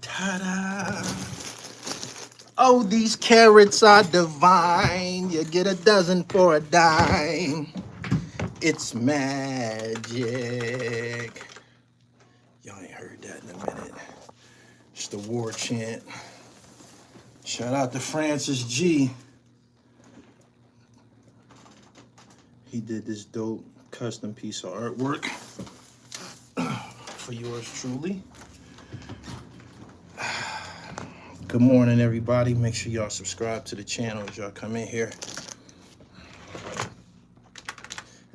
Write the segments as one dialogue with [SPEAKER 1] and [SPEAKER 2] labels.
[SPEAKER 1] Ta-da! Oh, these carrots are divine. You get a dozen for a dime. It's magic. Y'all ain't heard that in a minute. It's the war chant. Shout out to Francis G. He did this dope custom piece of artwork for yours truly. Good morning, everybody. Make sure y'all subscribe to the channel as y'all come in here.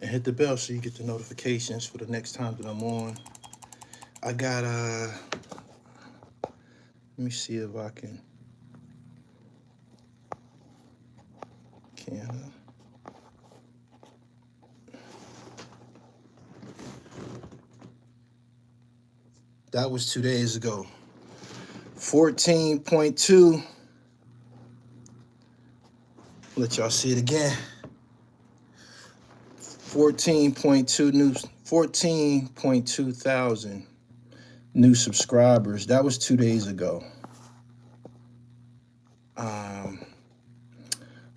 [SPEAKER 1] And hit the bell so you get the notifications for the next time that I'm on. I got, let me see if I can that was 2 days ago. 14.2. Let y'all see it again. 14.2 thousand new subscribers. That was 2 days ago.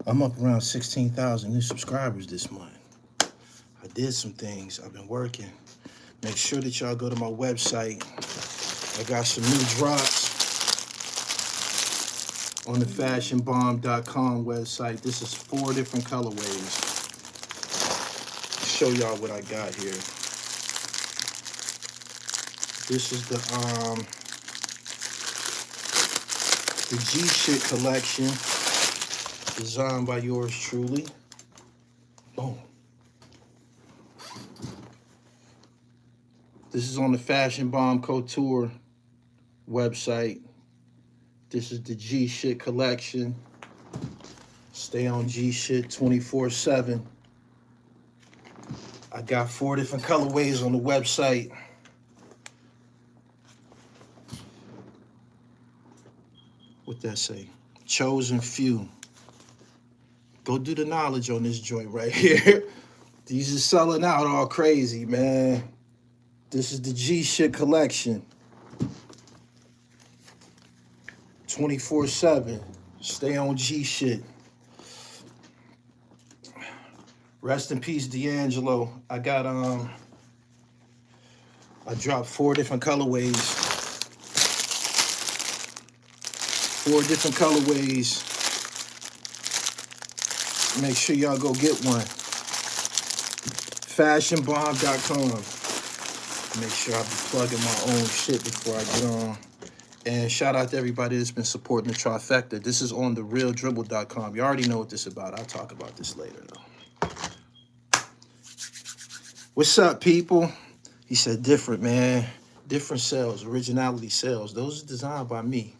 [SPEAKER 1] I'm up around 16,000 new subscribers this month. I did some things. I've been working. Make sure that y'all go to my website. I got some new drops on the fashionbomb.com website. This is 4 different colorways. Show y'all what I got here. This is the G Shit collection, designed by yours truly. Boom. This is on the Fashion Bomb Couture website. This is the G Shit collection. Stay on G Shit 24/7. I got 4 different colorways on the website. What that say? Chosen few. Go do the knowledge on this joint right here. These are selling out all crazy, man. This is the G Shit collection. 24/7. Stay on G Shit. Rest in peace, D'Angelo. I got I dropped 4 different colorways. 4 different colorways. Make sure y'all go get one. Fashionbomb.com. Make sure I be plugging my own shit before I get on. And shout out to everybody that's been supporting the TRIFECTA. This is on therealdribble.com. You already know what this is about. I'll talk about this later, though. What's up, people? He said different, man. Different cells, originality cells. Those are designed by me.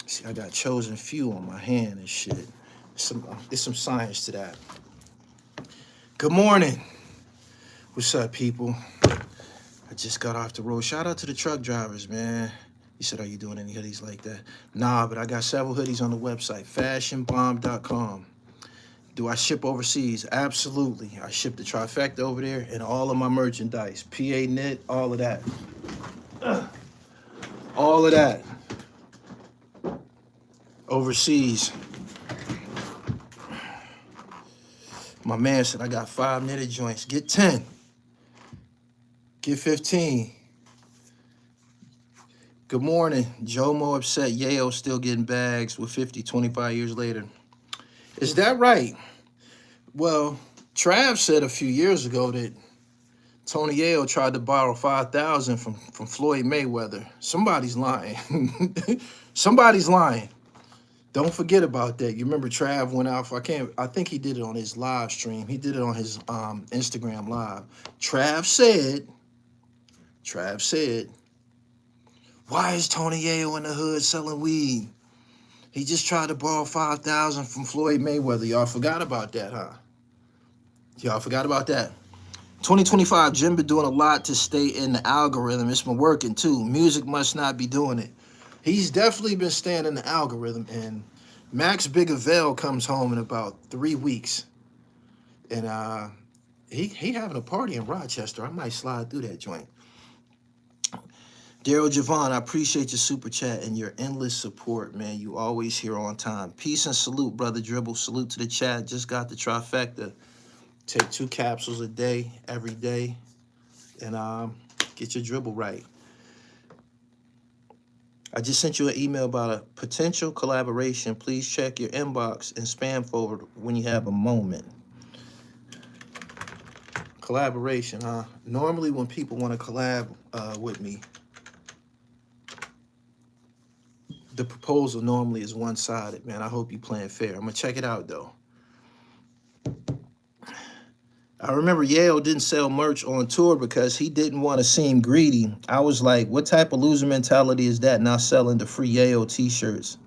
[SPEAKER 1] See, I got chosen few on my hand and shit. There's some science to that. Good morning. What's up, people? I just got off the road. Shout out to the truck drivers, man. He said, are you doing any hoodies like that? Nah, but I got several hoodies on the website, fashionbomb.com. Do I ship overseas? Absolutely. I ship the TRIFECTA over there and all of my merchandise. PA knit, all of that. All of that. Overseas. My man said, I got 5 knitted joints. Get 10. Get 15. Good morning. Jomo upset. Yayo still getting bags with 50, 25 years later. Is that right? Well, Trav said a few years ago that Tony Yayo tried to borrow $5,000 from Floyd Mayweather. Somebody's lying. Somebody's lying. Don't forget about that. You remember Trav went out for, I think he did it on his live stream. He did it on his Instagram live. Trav said, why is Tony Yayo in the hood selling weed? He just tried to borrow $5,000 from Floyd Mayweather. Y'all forgot about that, huh? Y'all forgot about that. 2025, Jim been doing a lot to stay in the algorithm. It's been working too. Music must not be doing it. He's definitely been staying in the algorithm. And Max Bigavell comes home in about 3 weeks. And He having a party in Rochester. I might slide through that joint. Daryl Javon, I appreciate your super chat and your endless support, man. You always here on time. Peace and salute, brother Dribble. Salute to the chat. Just got the trifecta. Take 2 capsules a day, every day, and get your dribble right. I just sent you an email about a potential collaboration. Please check your inbox and spam folder when you have a moment. Collaboration, huh? Normally when people want to collab with me, the proposal normally is one-sided, man. I hope you playing fair. I'm going to check it out, though. I remember Yayo didn't sell merch on tour because he didn't want to seem greedy. I was like, what type of loser mentality is that, not selling the free Yayo t-shirts?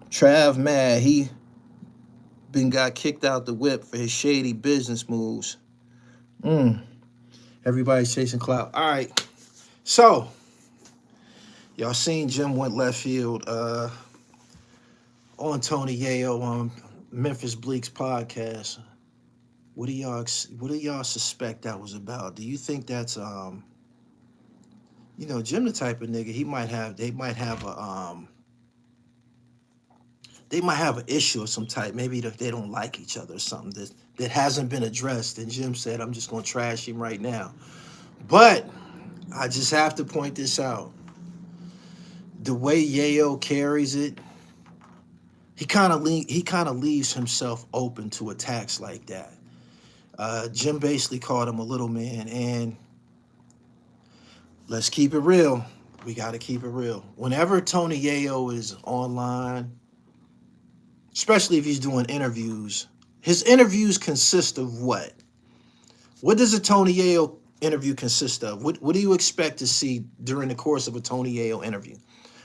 [SPEAKER 1] Trav mad. He got kicked out the whip for his shady business moves. Everybody's chasing clout. All right. So, y'all seen Jim went left field on Tony Yayo on Memphis Bleek's podcast. What do y'all suspect that was about? Do you think that's Jim the type of nigga, they might have an issue of some type. Maybe they don't like each other or something that hasn't been addressed. And Jim said, I'm just gonna trash him right now. But I just have to point this out. The way Yayo carries it, he kind of leaves himself open to attacks like that. Jim basically called him a little man, and let's keep it real. We got to keep it real. Whenever Tony Yayo is online, especially if he's doing interviews, his interviews consist of what? What does a Tony Yayo interview consist of? What do you expect to see during the course of a Tony Yayo interview?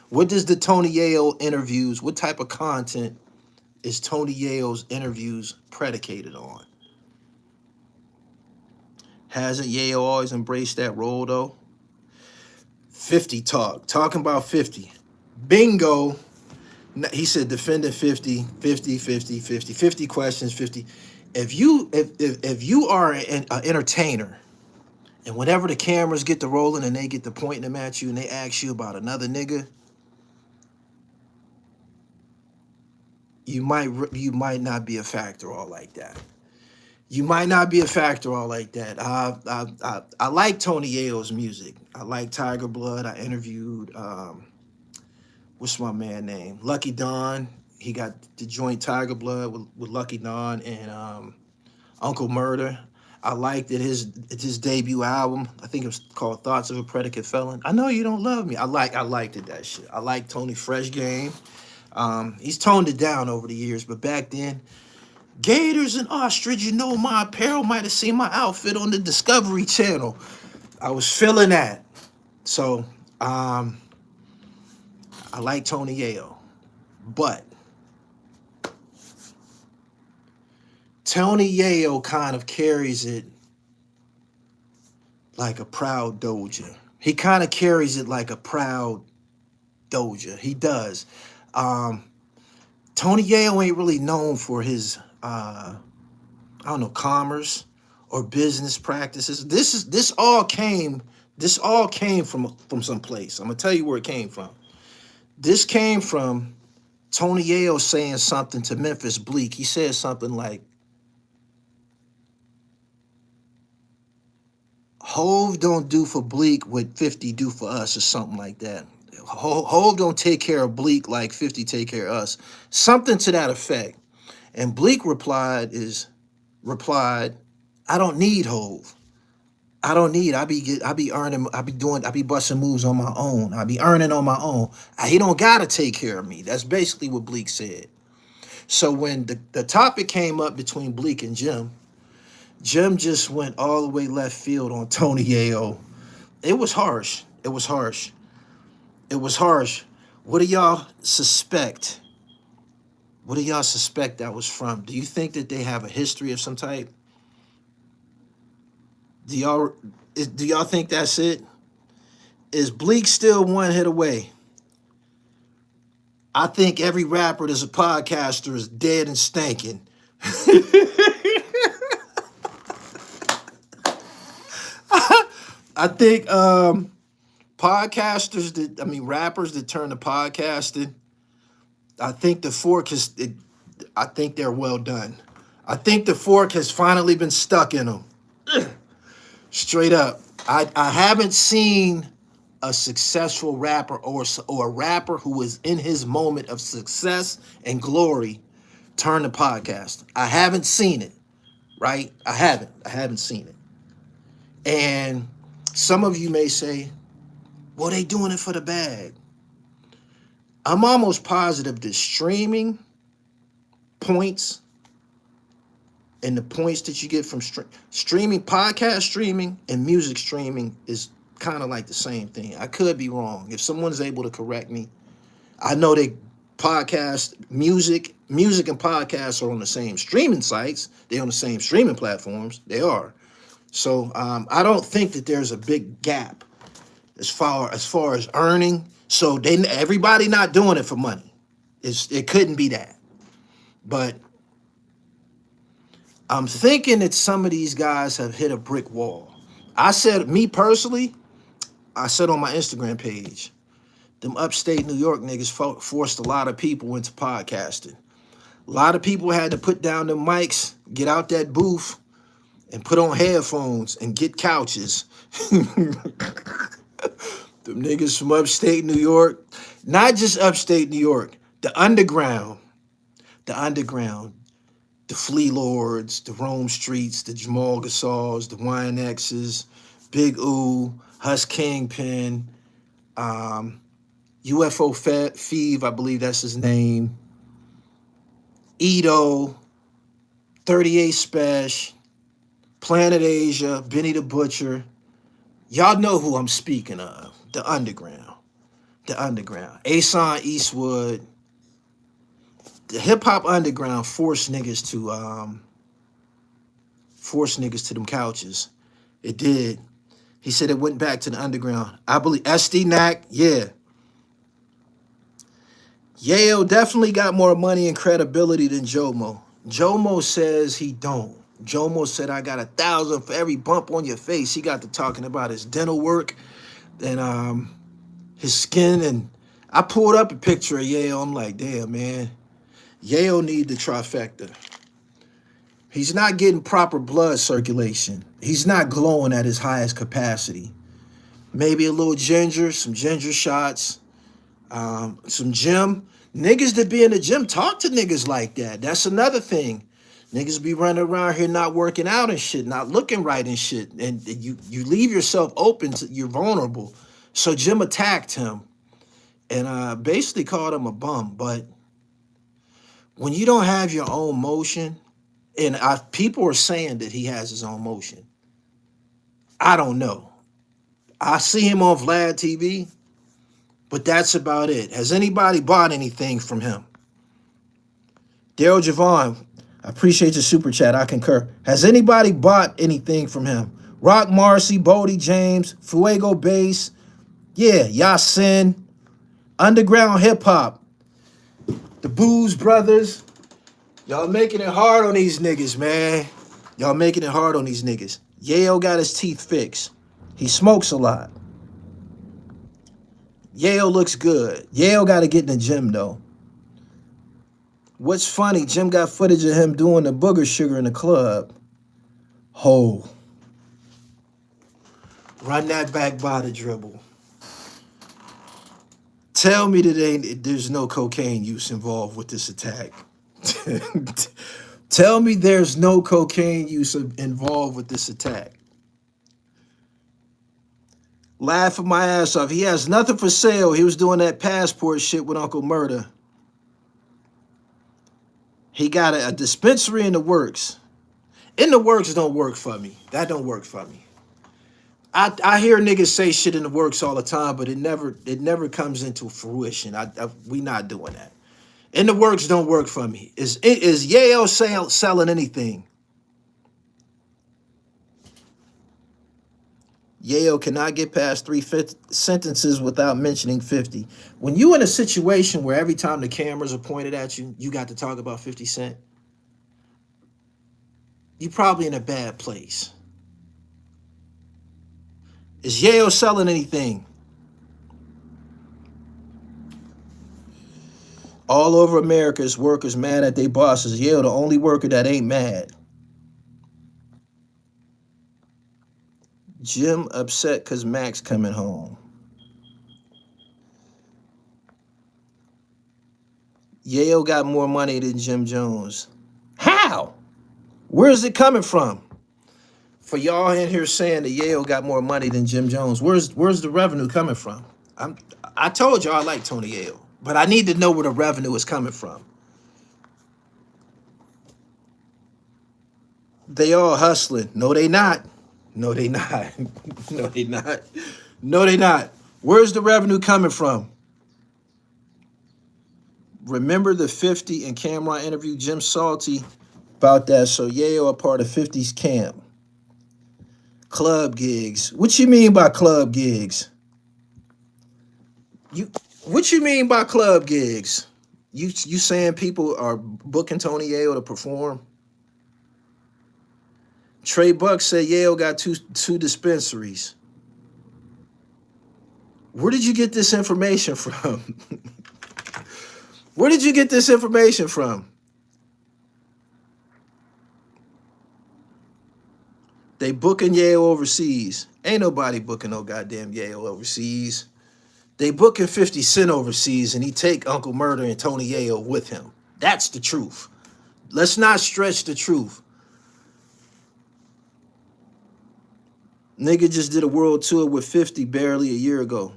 [SPEAKER 1] What does the Tony Yayo interviews, what type of content is Tony Yayo's interviews predicated on? Hasn't Yayo always embraced that role, though? 50 talking about 50. Bingo. He said defending 50 questions, 50. If you are an entertainer, and whenever the cameras get to rolling and they get to pointing them at you and they ask you about another nigga, you might not be a factor all like that. You might not be a factor all like that. I like Tony Yayo's music. I like Tiger Blood. I interviewed what's my man name? Lucky Don. He got the joint Tiger Blood with Lucky Don and Uncle Murder. I liked it. His debut album, I think it was called Thoughts of a Predicate Felon. I Know You Don't Love Me. I liked it, that shit. I like Tony Fresh Game. He's toned it down over the years, but back then, Gators and ostrich, my apparel, might have seen my outfit on the Discovery Channel. I was feeling that. So, I like Tony Yayo. But Tony Yayo kind of carries it like a proud Doja. He kind of carries it like a proud Doja. He does. Tony Yayo ain't really known for his commerce or business practices. This all came from some place. I'm gonna tell you where it came from. This came from Tony Yayo saying something to Memphis Bleek. He said something like, Hove don't do for Bleek what 50 do for us, or something like that. Hove don't take care of Bleek like 50 take care of us. Something to that effect. And Bleek replied, I don't need Hove. I be busting moves on my own. I be earning on my own. He don't gotta take care of me. That's basically what Bleek said. So when the topic came up between Bleek and Jim just went all the way left field on Tony Yayo. It was harsh. What do y'all suspect? What do y'all suspect that was from? Do you think that they have a history of some type? Do y'all think that's it? Is Bleek still one hit away? I think every rapper that's a podcaster is dead and stinking. I think podcasters that, I mean, rappers that turn to podcasting, I think the fork is, I think they're well done. I think the fork has finally been stuck in them. Straight up. I haven't seen a successful rapper or a rapper who is in his moment of success and glory turn to podcast. I haven't seen it, right? I haven't seen it. And some of you may say, well, they doing it for the bag. I'm almost positive that streaming points and the points that you get from streaming, podcast streaming and music streaming is kind of like the same thing. I could be wrong. If someone's able to correct me, I know they podcast, music and podcasts are on the same streaming sites. They're on the same streaming platforms. They are. So I don't think that there's a big gap as far as earning. So everybody not doing it for money. It couldn't be that. But I'm thinking that some of these guys have hit a brick wall. I said, me personally, I said on my Instagram page, them upstate New York niggas forced a lot of people into podcasting. A lot of people had to put down their mics, get out that booth, and put on headphones and get couches. Them niggas from upstate New York, not just upstate New York, the underground, the Flea Lords, the Rome Streets, the Jamal Gassals, the YNXs, Big Oo, Hus Kingpin, UFO Feeve, I believe that's his name, Edo, 38 Special, Planet Asia, Benny the Butcher. Y'all know who I'm speaking of. The underground. Asan Eastwood. The hip hop underground forced niggas to them couches. It did. He said it went back to the underground. I believe SD Nack, yeah. Yayo definitely got more money and credibility than Jomo. Jomo says he don't. Jomo said, I got 1,000 for every bump on your face. He got to talking about his dental work and his skin. And I pulled up a picture of Yayo. I'm like, damn, man. Yayo need the trifecta. He's not getting proper blood circulation. He's not glowing at his highest capacity. Maybe a little ginger, some ginger shots, some gym. Niggas that be in the gym talk to niggas like that. That's another thing. Niggas be running around here not working out and shit, not looking right and shit. And you leave yourself open, you're vulnerable. So Jim attacked him and basically called him a bum. But when you don't have your own motion, and people are saying that he has his own motion. I don't know. I see him on Vlad TV, but that's about it. Has anybody bought anything from him? Daryl Javon, I appreciate your super chat. I concur. Has anybody bought anything from him? Rock Marcy, Bodie James, Fuego Bass, yeah, Yasin, Underground Hip Hop, the Booze Brothers. Y'all making it hard on these niggas, man. Y'all making it hard on these niggas. Yayo got his teeth fixed. He smokes a lot. Yayo looks good. Yayo got to get in the gym, though. What's funny, Jim got footage of him doing the booger sugar in the club. Ho. Run that back by the dribble. Tell me that there's no cocaine use involved with this attack. Tell me there's no cocaine use involved with this attack. Laughing my ass off. He has nothing for sale. He was doing that passport shit with Uncle Murda. He got a dispensary in the works. In the works don't work for me. That don't work for me. I hear niggas say shit in the works all the time, but it never comes into fruition. We not doing that. In the works don't work for me. Is Yayo selling anything? Yayo cannot get past 3 sentences without mentioning 50. When you in a situation where every time the cameras are pointed at you, you got to talk about 50 Cent, you probably in a bad place. Is Yayo selling anything? All over America, is workers mad at their bosses. Yayo the only worker that ain't mad. Jim upset because Max coming home. Yayo got more money than Jim Jones. How? Where's it coming from? For y'all in here saying that Yayo got more money than Jim Jones, where's the revenue coming from? I told y'all I like Tony Yayo, but I need to know where the revenue is coming from. They all hustling. No, they not. No, they not. No, they not. No, they not. Where's the revenue coming from? Remember the 50 and Cameron interview? Jim salty about that. So Yayo a part of 50's camp. Club gigs. What you mean by club gigs? What you mean by club gigs? You saying people are booking Tony Yayo to perform? Trey Buck said Yayo got two dispensaries. Where did you get this information from? Where did you get this information from? They booking Yayo overseas. Ain't nobody booking no goddamn Yayo overseas. They booking 50 Cent overseas and he take Uncle Murder and Tony Yayo with him. That's the truth. Let's not stretch the truth. Nigga just did a world tour with 50 barely a year ago.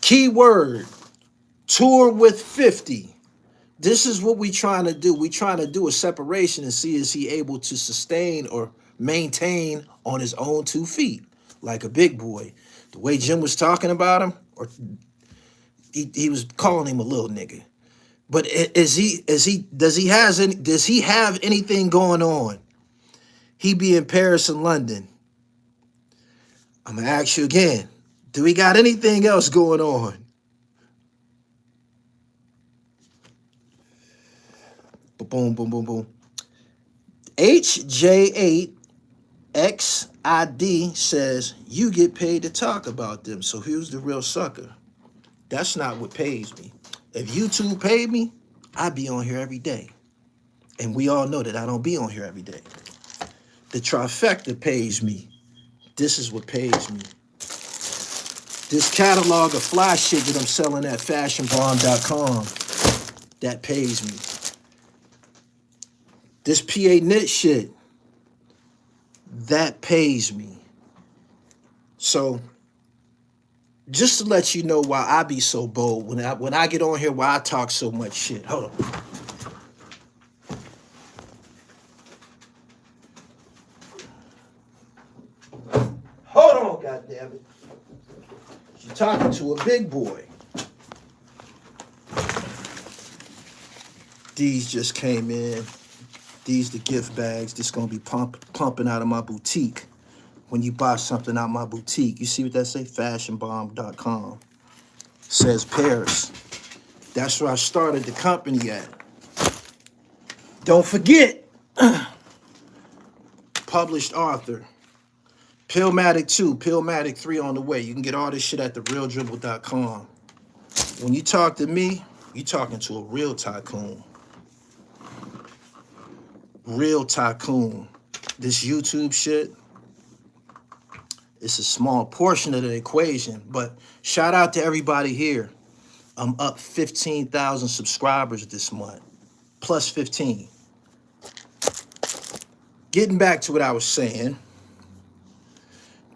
[SPEAKER 1] Keyword, tour with 50. This is what we trying to do. We trying to do a separation and see is he able to sustain or maintain on his own 2 feet like a big boy. The way Jim was talking about him, or he was calling him a little nigga. But does he have anything going on? He be in Paris and London. I'm gonna ask you again. Do we got anything else going on? Boom, boom, boom, boom. HJ8XID says you get paid to talk about them. So here's the real sucker. That's not what pays me. If YouTube paid me, I'd be on here every day. And we all know that I don't be on here every day. The TRIFECTA pays me. This is what pays me. This catalog of fly shit that I'm selling at fashionbomb.com, that pays me. This PA knit shit, that pays me. So, just to let you know why I be so bold when I get on here, why I talk so much shit. Hold on. Hold on, goddammit. You're talking to a big boy. These just came in. These the gift bags. This gonna be pumping out of my boutique. When you buy something out of my boutique, you see what that say? Fashionbomb.com. Says Paris. That's where I started the company at. Don't forget, published author. PILLMATIC 2, PILLMATIC 3 on the way. You can get all this shit at therealdribble.com. When you talk to me, you talking to a real tycoon. Real tycoon. This YouTube shit, it's a small portion of the equation, but shout out to everybody here. I'm up 15,000 subscribers this month, plus 15. Getting back to what I was saying,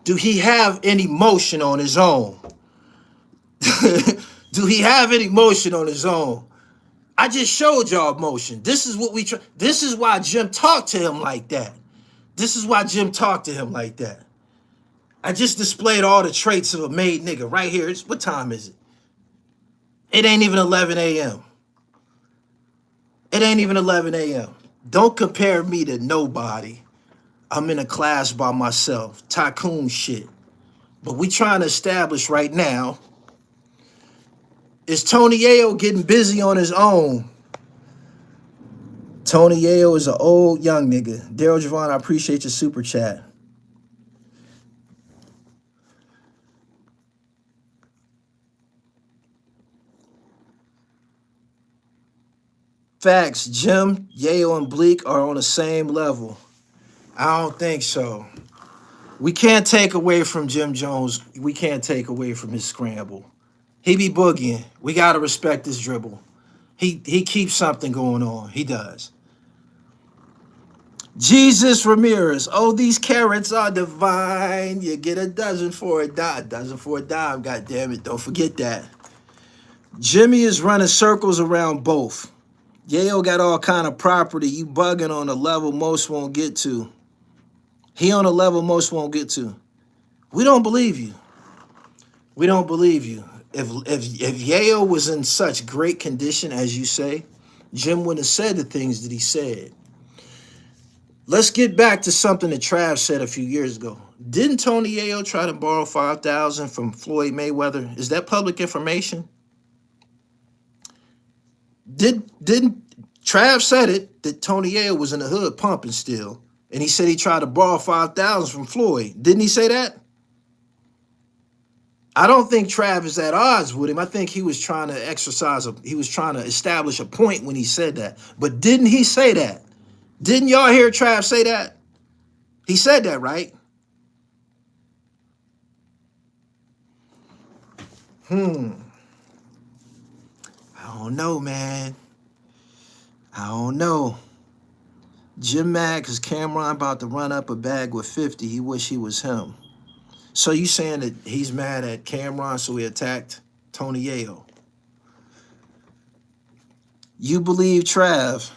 [SPEAKER 1] do he have any motion on his own? Do he have any motion on his own? I just showed y'all motion. This is what we try. This is why Jim talked to him like that. This is why Jim talked to him like that. I just displayed all the traits of a made nigga right here. What time is it? It ain't even 11 a.m. It ain't even 11 a.m. Don't compare me to nobody. I'm in a class by myself. Tycoon shit. But we trying to establish right now, is Tony Yayo getting busy on his own? Tony Yayo is an old young nigga. Daryl Javon, I appreciate your super chat. Facts, Jim, Yayo, and Bleek are on the same level. I don't think so. We can't take away from Jim Jones. We can't take away from his scramble. He be boogieing. We gotta respect his dribble. He keeps something going on. He does. Jesus Ramirez. Oh, these carrots are divine. You get a dozen for a dime. Dozen for a dime. God damn it! Don't forget that. Jimmy is running circles around both. Yayo got all kind of property. You bugging on a level most won't get to. He on a level most won't get to. We don't believe you. We don't believe you. If Yayo was in such great condition as you say, Jim wouldn't have said the things that he said. Let's get back to something that Trav said a few years ago. Didn't Tony Yayo try to borrow $5,000 from Floyd Mayweather? Is that public information? Didn't Trav said it that Tony Yayo was in the hood pumping still, and he said he tried to borrow $5,000 from Floyd. Didn't he say that? I don't think Trav is at odds with him. I think he was trying to he was trying to establish a point when he said that. But didn't he say that? Didn't y'all hear Trav say that? He said that, right? I don't know, man. I don't know. Jim mad because Cameron about to run up a bag with 50. He wish he was him. So you saying that he's mad at Cameron, so he attacked Tony Yayo? You believe Trav?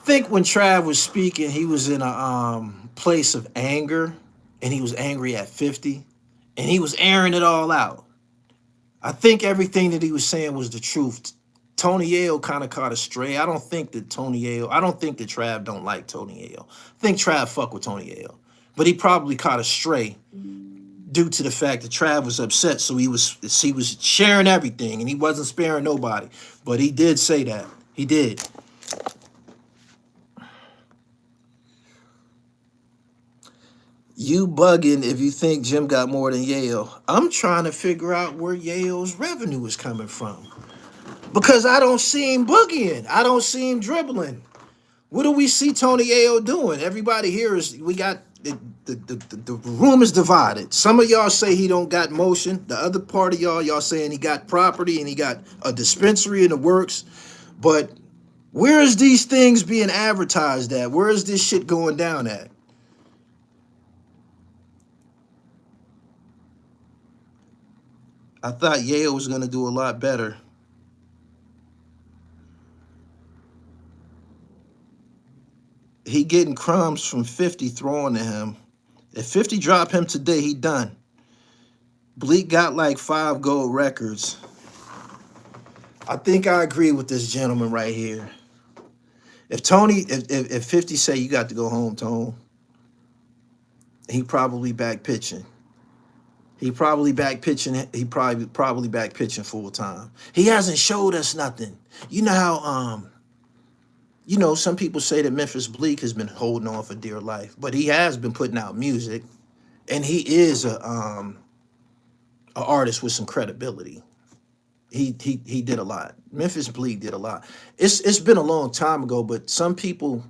[SPEAKER 1] Think when Trav was speaking, he was in a place of anger, and he was angry at 50, and he was airing it all out. I think everything that he was saying was the truth. Tony Yayo kind of caught a stray. I don't think that Trav don't like Tony Yayo. I think Trav fuck with Tony Yayo. But he probably caught a stray due to the fact that Trav was upset, so he was sharing everything, and he wasn't sparing nobody. But he did say that. He did. You bugging if you think Jim got more than Yayo. I'm trying to figure out where Yayo's revenue is coming from. Because I don't see him boogieing. I don't see him dribbling. What do we see Tony Yayo doing? Everybody here we got the room is divided. Some of y'all say he don't got motion. The other part of y'all saying he got property and he got a dispensary in the works. But where is these things being advertised at? Where is this shit going down at? I thought Yayo was gonna do a lot better. He getting crumbs from 50 throwing to him. If 50 drop him today, he done. Bleek got like 5 gold records. I think I agree with this gentleman right here. If 50 say you got to go home, Tone, he probably back pitching. He probably back pitching full time. He hasn't showed us nothing. You know how some people say that Memphis Bleek has been holding on for dear life, but he has been putting out music, and he is a artist with some credibility. He did a lot. Memphis Bleek did a lot. It's been a long time ago, but some people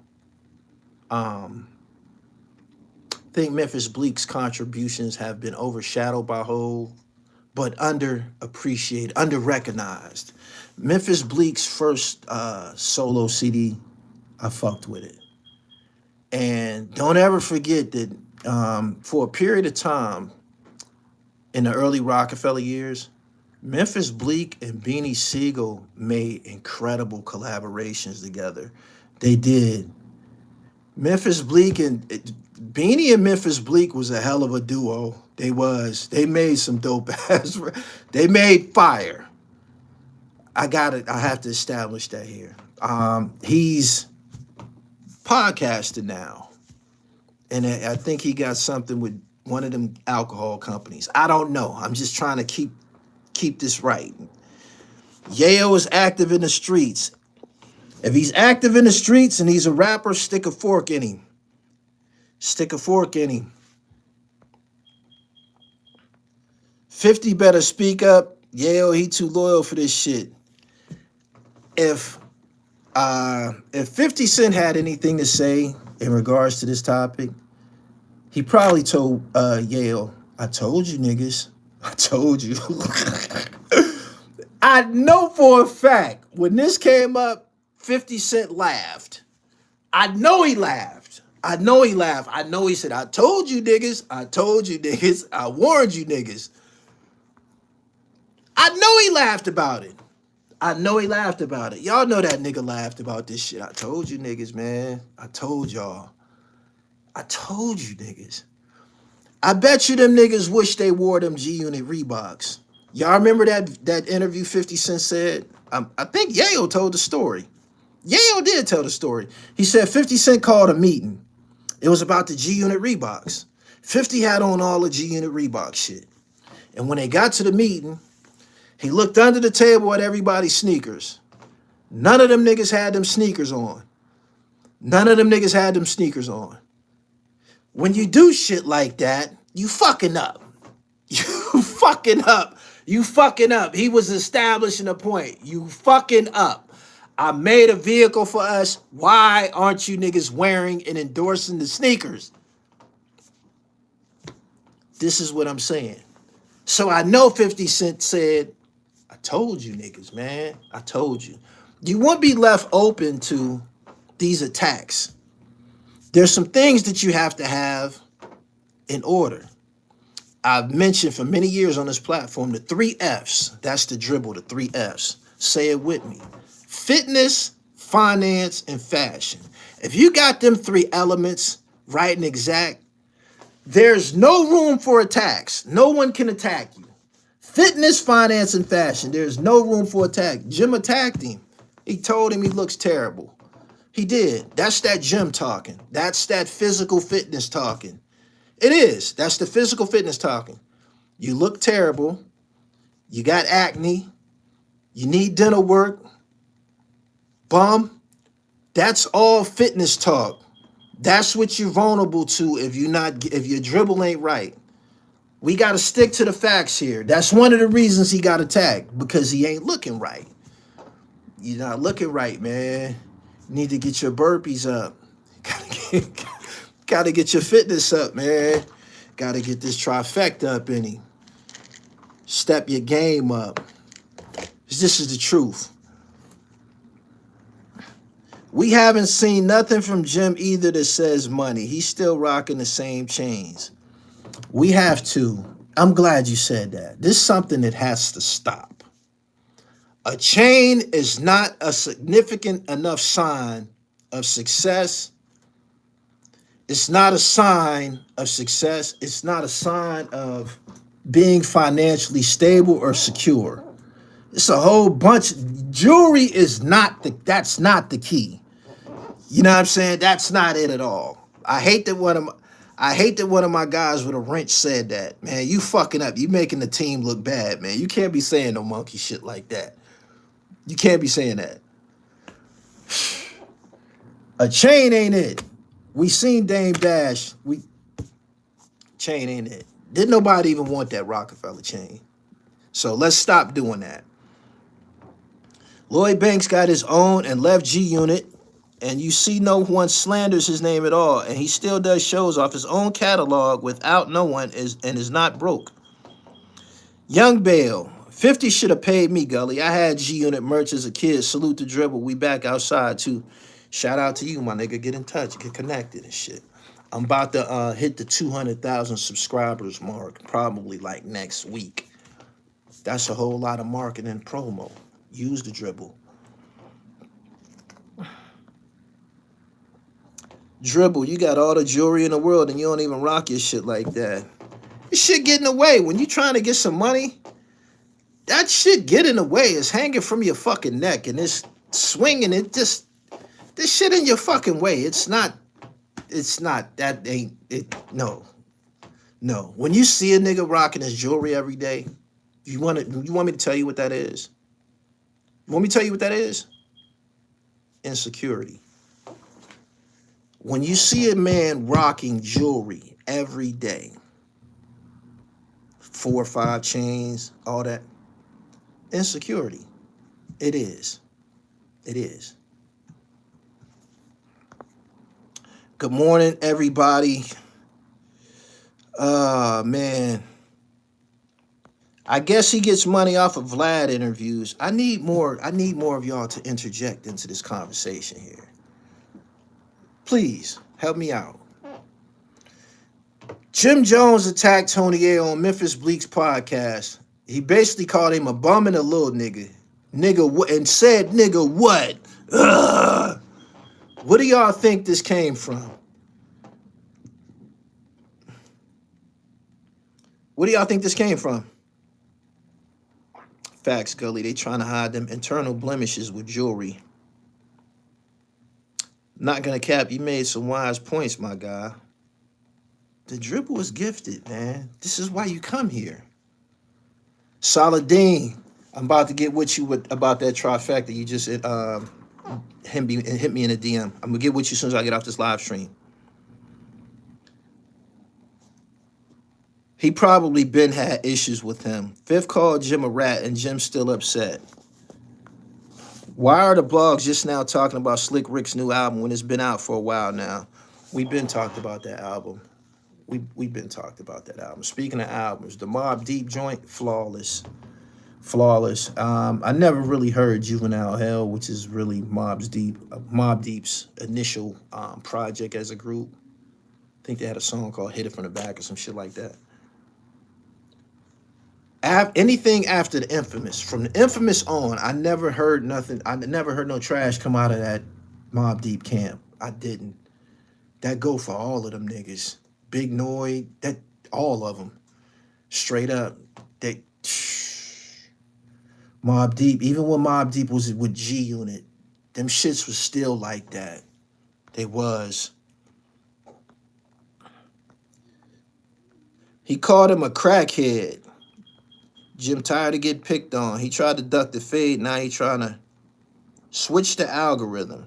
[SPEAKER 1] think Memphis Bleek's contributions have been overshadowed by Hov, but underappreciated, underrecognized. Memphis Bleek's first solo CD, I fucked with it. And don't ever forget that for a period of time in the early Rockefeller years, Memphis Bleek and Beanie Siegel made incredible collaborations together. They did. Memphis Bleek and Beanie and Memphis Bleek was a hell of a duo. They was. They made some dope ass. They made fire. I have to establish that here. He's podcasting now, and I think he got something with one of them alcohol companies. I don't know. I'm just trying to keep this right. Yayo is active in the streets. If he's active in the streets and he's a rapper, stick a fork in him. Stick a fork in him. 50 better speak up. Yayo, he too loyal for this shit. If If 50 Cent had anything to say in regards to this topic, he probably told Yayo, I told you niggas. I told you. I know for a fact when this came up, 50 Cent laughed. I know he laughed. I know he laughed. I know he said, I told you niggas. I told you niggas. I warned you niggas. I know he laughed about it. I know he laughed about it. Y'all know that nigga laughed about this shit. I told you niggas, man. I told y'all. I told you niggas. I bet you them niggas wish they wore them G-Unit Reeboks. Y'all remember that interview 50 Cent said? I think Yayo told the story. Yayo did tell the story. He said 50 Cent called a meeting. It was about the G-Unit Reeboks. 50 had on all the G-Unit Reebok shit. And when they got to the meeting, he looked under the table at everybody's sneakers. None of them niggas had them sneakers on. None of them niggas had them sneakers on. When you do shit like that, you fucking up. You fucking up. You fucking up. He was establishing a point. You fucking up. I made a vehicle for us. Why aren't you niggas wearing and endorsing the sneakers? This is what I'm saying. So I know 50 Cent said, I told you niggas, man. I told you. You won't be left open to these attacks. There's some things that you have to have in order. I've mentioned for many years on this platform the 3 F's. That's the dribble, the 3 F's. Say it with me. Fitness, finance, and fashion. If you got them 3 elements right and exact, there's no room for attacks. No one can attack you. Fitness, finance, and fashion. There's no room for attack. Jim attacked him. He told him he looks terrible. He did. That's that gym talking. That's that physical fitness talking. It is. That's the physical fitness talking. You look terrible. You got acne. You need dental work. Bum. That's all fitness talk. That's what you're vulnerable to if your dribble ain't right. We got to stick to the facts here. That's one of the reasons he got attacked, because he ain't looking right. You're not looking right, man. You need to get your burpees up. Gotta get your fitness up, man. Gotta get this trifecta up in him. Step your game up. This is the truth. We haven't seen nothing from Jim either that says money. He's still rocking the same chains. We have to. I'm glad you said that. This is something that has to stop. A chain is not a significant enough sign of success. It's not a sign of success. It's not a sign of being financially stable or secure. It's a whole bunch. Jewelry is that's not the key. You know what I'm saying? That's not it at all. I hate that one of my guys with a wrench said that. Man, you fucking up. You making the team look bad, man. You can't be saying no monkey shit like that. You can't be saying that. A chain ain't it. We seen Dame Dash. Chain ain't it. Didn't nobody even want that Rockefeller chain. So let's stop doing that. Lloyd Banks got his own and left G-Unit, and you see no one slanders his name at all, and he still does shows off his own catalog without no one and is not broke. Young Bale, 50 should have paid me, Gully. I had G-Unit merch as a kid. Salute the dribble. We back outside, too. Shout out to you, my nigga. Get in touch. Get connected and shit. I'm about to hit the 200,000 subscribers mark probably like next week. That's a whole lot of marketing and promo. Use the dribble. Dribble, you got all the jewelry in the world and you don't even rock your shit like that. This shit get in the way. When you trying to get some money, that shit get in the way. It's hanging from your fucking neck and it's swinging. This shit in your fucking way. It's not, that ain't it. No. When you see a nigga rocking his jewelry every day, you want me to tell you what that is? You want me to tell you what that is? Insecurity. When you see a man rocking jewelry every day, 4 or 5 chains, all that, insecurity. It is. Good morning, everybody. Man. I guess he gets money off of Vlad interviews. I need more of y'all to interject into this conversation here. Please help me out. Jim Jones attacked Tony Yayo on Memphis Bleek's podcast. He basically called him a bum and a little nigga. And said nigga what? Ugh. What do y'all think this came from? What do y'all think this came from? Facts, Gully. They trying to hide them internal blemishes with jewelry. Not gonna cap, you made some wise points, my guy. The dribble is gifted, man. This is why you come here. Saladin, I'm about to get with you about that trifecta. You just hit me in a DM. I'm gonna get with you as soon as I get off this live stream. He probably been had issues with him. Fifth called Jim a rat, and Jim's still upset. Why are the blogs just now talking about Slick Rick's new album when it's been out for a while now? We've been talked about that album. We've been talked about that album. Speaking of albums, the Mobb Deep joint, flawless. I never really heard Juvenile Hell, which is really Mobb Deep's initial project as a group. I think they had a song called "Hit It From the Back" or some shit like that. Anything after the Infamous, from the Infamous on, I never heard nothing. I never heard no trash come out of that Mobb Deep camp. I didn't. That go for all of them niggas. Big Noid, that all of them, straight up. They Mobb Deep, even when Mobb Deep was with G Unit, them shits was still like that. They was. He called him a crackhead. Jim tired of getting picked on. He tried to duck the fade. Now he trying to switch the algorithm.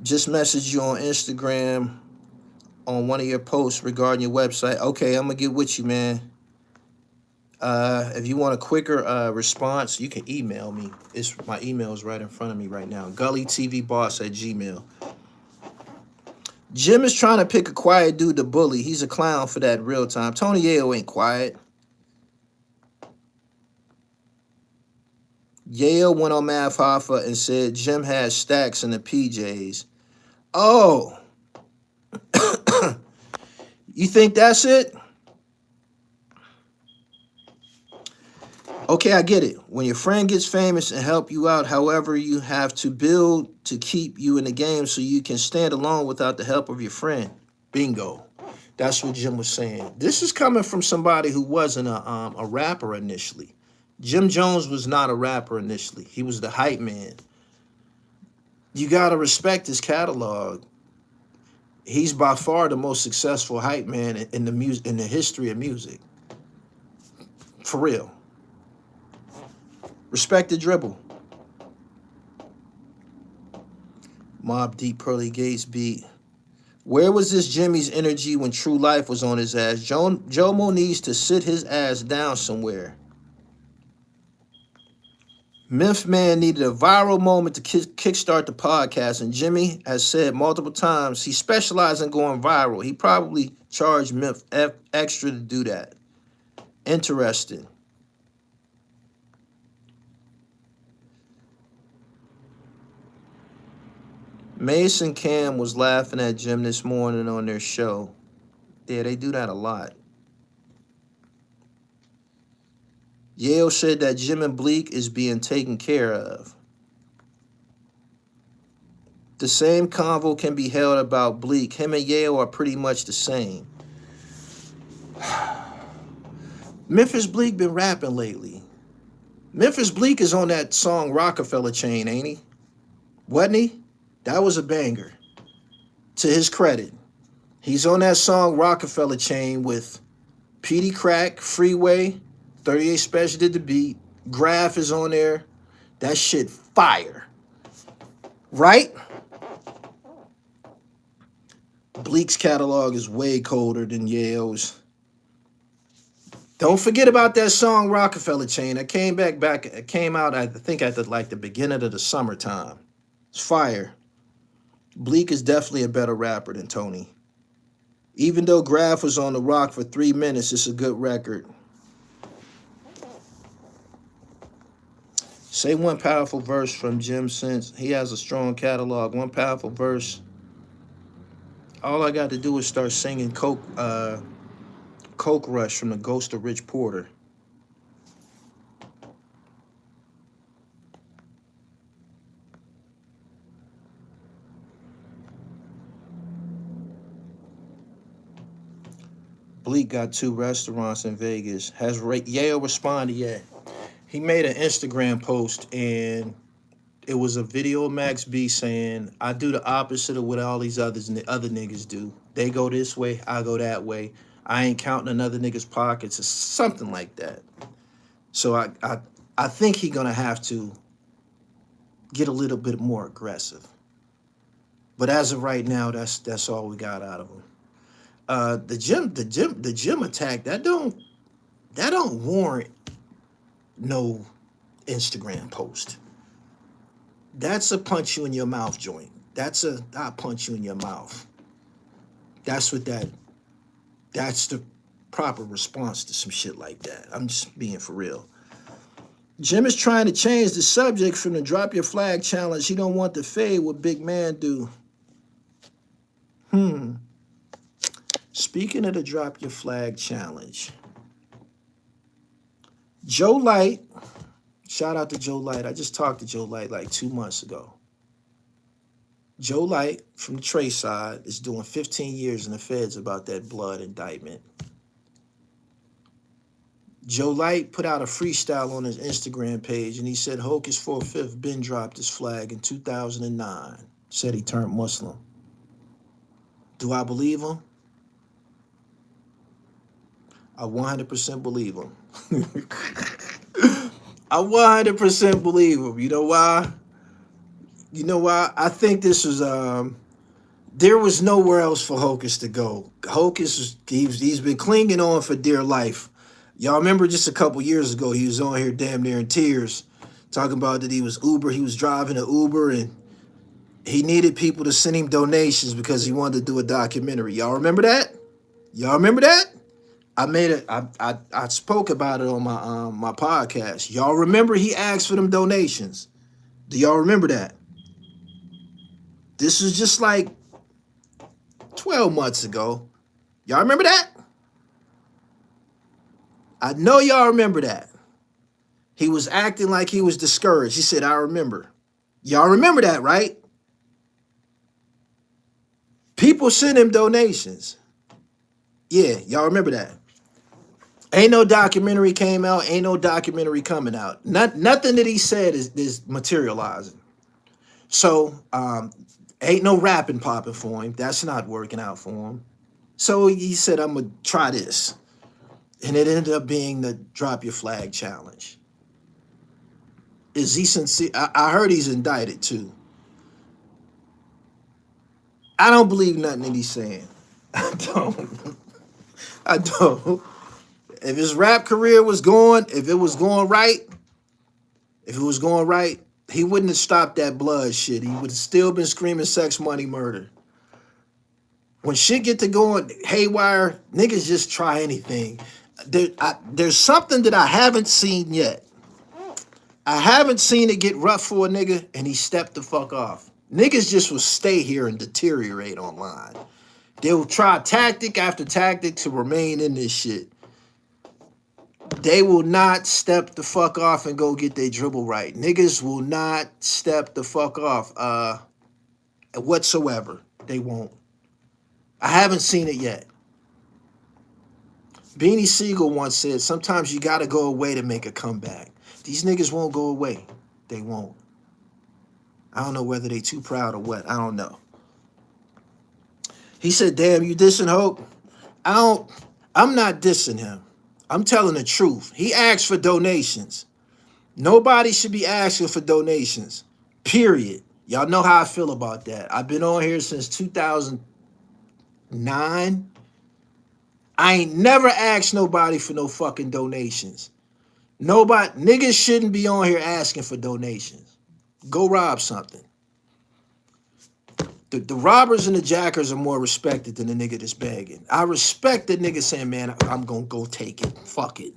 [SPEAKER 1] Just messaged you on Instagram on one of your posts regarding your website. Okay, I'm going to get with you, man. If you want a quicker response, you can email me. My email is right in front of me right now. gullytvboss@gmail.com. Jim is trying to pick a quiet dude to bully. He's a clown for that real time. Tony Yayo ain't quiet. Yayo went on Math Hoffa and said Jim has stacks in the PJs. Oh. You think that's it? Okay, I get it. When your friend gets famous and help you out, however, you have to build to keep you in the game so you can stand alone without the help of your friend. Bingo. That's what Jim was saying. This is coming from somebody who wasn't a rapper initially. Jim Jones was not a rapper initially. He was the hype man. You got to respect his catalog. He's by far the most successful hype man in the history of music. For real. Respect the dribble. Mobb Deep Pearly Gates beat. Where was this Jimmy's energy when True Life was on his ass? Jomo needs to sit his ass down somewhere. Memphis man needed a viral moment to kickstart the podcast, and Jimmy has said multiple times he specializes in going viral. He probably charged Memphis extra to do that. Interesting. Mason Cam was laughing at Jim this morning on their show. Yeah, they do that a lot. Yayo said that Jim and Bleek is being taken care of. The same convo can be held about Bleek. Him and Yayo are pretty much the same. Memphis Bleek been rapping lately. Memphis Bleek is on that song Rockefeller Chain, ain't he? Wasn't he? That was a banger. To his credit. He's on that song Rockefeller Chain with Petey Crack, Freeway, 38 Special did the beat. Graph is on there. That shit fire. Right? Bleek's catalog is way colder than Yayo's. Don't forget about that song Rockefeller Chain. It came out, I think, at the beginning of the summertime. It's fire. Bleek is definitely a better rapper than Tony. Even though Graf was on the rock for 3 minutes, it's a good record. Say one powerful verse from Jim since he has a strong catalog. One powerful verse. All I got to do is start singing Coke Rush from the Ghost of Rich Porter. Bleek got 2 restaurants in Vegas. Has Yayo responded yet? He made an Instagram post and it was a video of Max B saying, I do the opposite of what all these other niggas do. They go this way, I go that way. I ain't counting another nigga's pockets or something like that. So I think he gonna have to get a little bit more aggressive. But as of right now, that's all we got out of him. The gym attack, that don't warrant no Instagram post. That's a punch you in your mouth joint. I'll punch you in your mouth. That's the proper response to some shit like that. I'm just being for real. Jim is trying to change the subject from the drop your flag challenge. He don't want to fade what big man do. Speaking of the drop your flag challenge, Joe Light, shout out to Joe Light. I just talked to Joe Light like 2 months ago. Joe Light from the Trey side is doing 15 years in the feds about that blood indictment. Joe Light put out a freestyle on his Instagram page and he said Hocus 4/5 been dropped his flag in 2009. Said he turned Muslim. Do I believe him? I 100% believe him. I 100% believe him. You know why? You know why? I think this was there was nowhere else for Hocus to go. Hocus, he's been clinging on for dear life. Y'all remember just a couple years ago, he was on here damn near in tears, talking about that he was driving an Uber and he needed people to send him donations because he wanted to do a documentary. Y'all remember that? Y'all remember that? I spoke about it on my podcast. Y'all remember he asked for them donations? Do y'all remember that? This was just like 12 months ago. Y'all remember that? I know y'all remember that. He was acting like he was discouraged. He said, I remember. Y'all remember that, right? People send him donations. Yeah, y'all remember that. Ain't no documentary came out. Ain't no documentary coming out. Nothing that he said is materializing. So ain't no rapping popping for him. That's not working out for him. So he said, I'm going to try this. And it ended up being the drop your flag challenge. Is he sincere? I heard he's indicted too. I don't believe nothing that he's saying. I don't. If his rap career was going, if it was going right, he wouldn't have stopped that blood shit. He would have still been screaming sex, money, murder. When shit get to going haywire, niggas just try anything. There's something that I haven't seen yet. I haven't seen it get rough for a nigga and he stepped the fuck off. Niggas just will stay here and deteriorate online. They'll try tactic after tactic to remain in this shit. They will not step the fuck off and go get their dribble right. Niggas will not step the fuck off whatsoever. They won't. I haven't seen it yet. Beanie Siegel once said, sometimes you gotta go away to make a comeback. These niggas won't go away. They won't. I don't know whether they too proud or what. I don't know. He said, damn, you dissing Hope? I'm not dissing him. I'm telling the truth. He asked for donations. Nobody should be asking for donations. Period. Y'all know how I feel about that. I've been on here since 2009. I ain't never asked nobody for no fucking donations. Niggas shouldn't be on here asking for donations. Go rob something. The robbers and the jackers are more respected than the nigga that's begging. I respect the nigga saying, man, I'm gonna go take it. Fuck it.